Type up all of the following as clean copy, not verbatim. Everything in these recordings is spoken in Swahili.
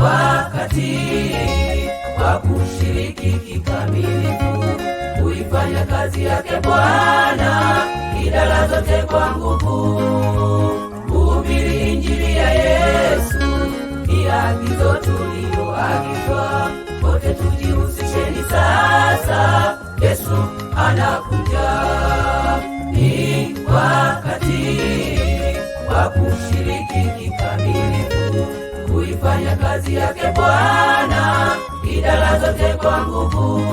Wakati wa kushiriki kikamilifu kuifanya kazi yake Bwana, idara zote kwa nguvu. Kuhubiri Injili ya Yesu ni agizo tuliloagizwa, wote tujihusisheni sasa, Yesu anakuja. Ni wakati wa kushiriki kikamilifu kuifanya kazi yake Bwana, idara zote kwa nguvu.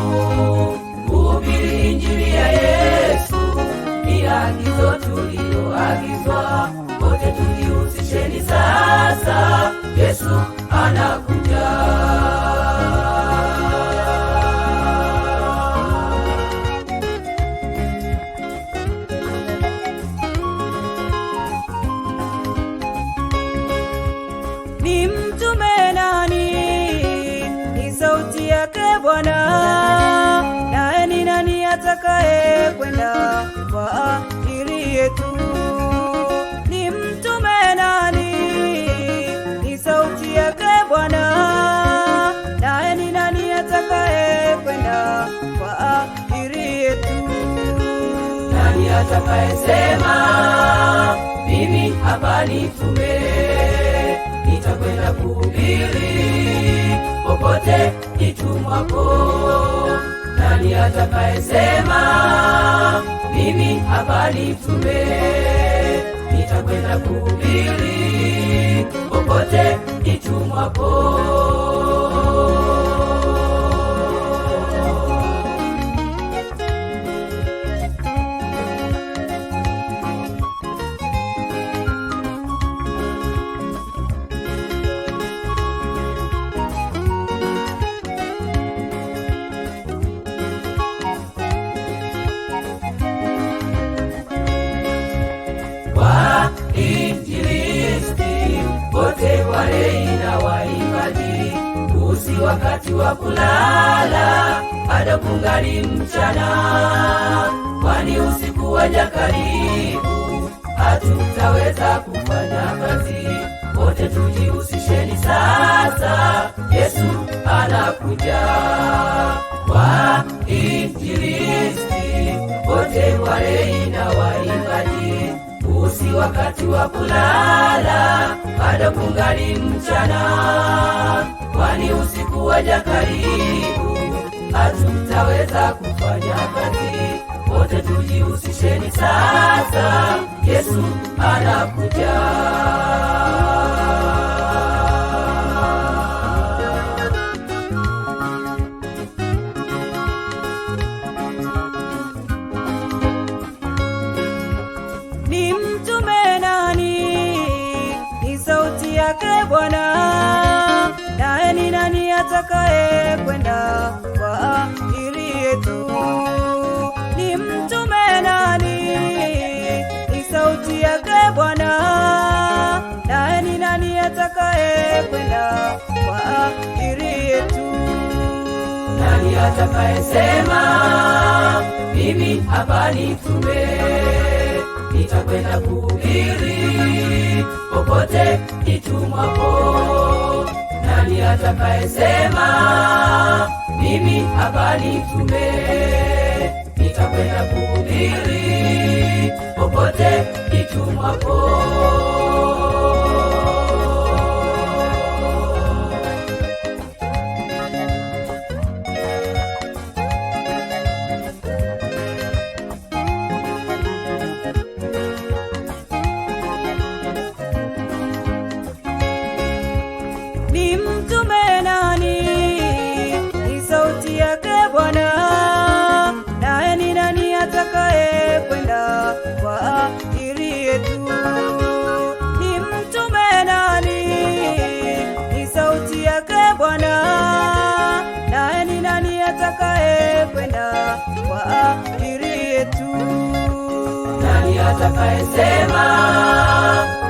Kuhubiri Injili ya Yesu ni agizo tuliloagizwa, wote tujihusisheni sasa, Yesu anakuja. Ni mtume nani? Ni sauti yake Bwana. Naye ni nani atakaye kwenda kwa ajili yetu? Ni mtume nani? Ni sauti yake Bwana. Naye ni nani atakaye kwenda kwa ajili yetu? Nani atakaye sema mimi hapa nitume, nitakwenda kuhubiri popote nitumwapo? Nani atakaye sema mimi hapa nitume, nitakwenda kuhubiri popote nitumwapo? Wainjilisti wote wale na waimbaji, usi wakati wa kulala, bado kungali mchana, kwani usiku waja karibu, hatutaweza kufanya kazi. Wote tujihusisheni sasa, Yesu anakuja. Wainjilisti wote wale na waimbaji, usi wakati wa kulala, bado kungali mchana, kwani usiku waja karibu, hatutaweza kufanya kazi. Wote tujihusisheni sasa, Yesu anakuja. Ni mtume nani? Ni sauti yake Bwana. Naye ni nani atakaye kwenda kwa ajili yetu? Ni mtume nani? Ni sauti yake Bwana. Naye ni nani atakaye kwenda kwa ajili yetu? Nani atakaye sema mimi hapa nitume, nitakwenda kuhubiri popote nitumwapo? Nani atakaye sema mimi hapa nitume, nitakwenda kuhubiri popote nitumwapo? atakayesema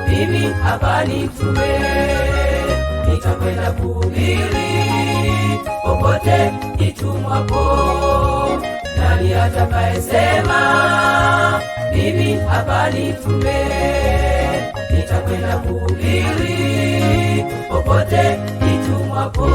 mimi hapa nitume, nitakwenda kuhubiri popote nitumwapo. Nani atakayesema mimi hapa nitume, nitakwenda kuhubiri popote nitumwapo.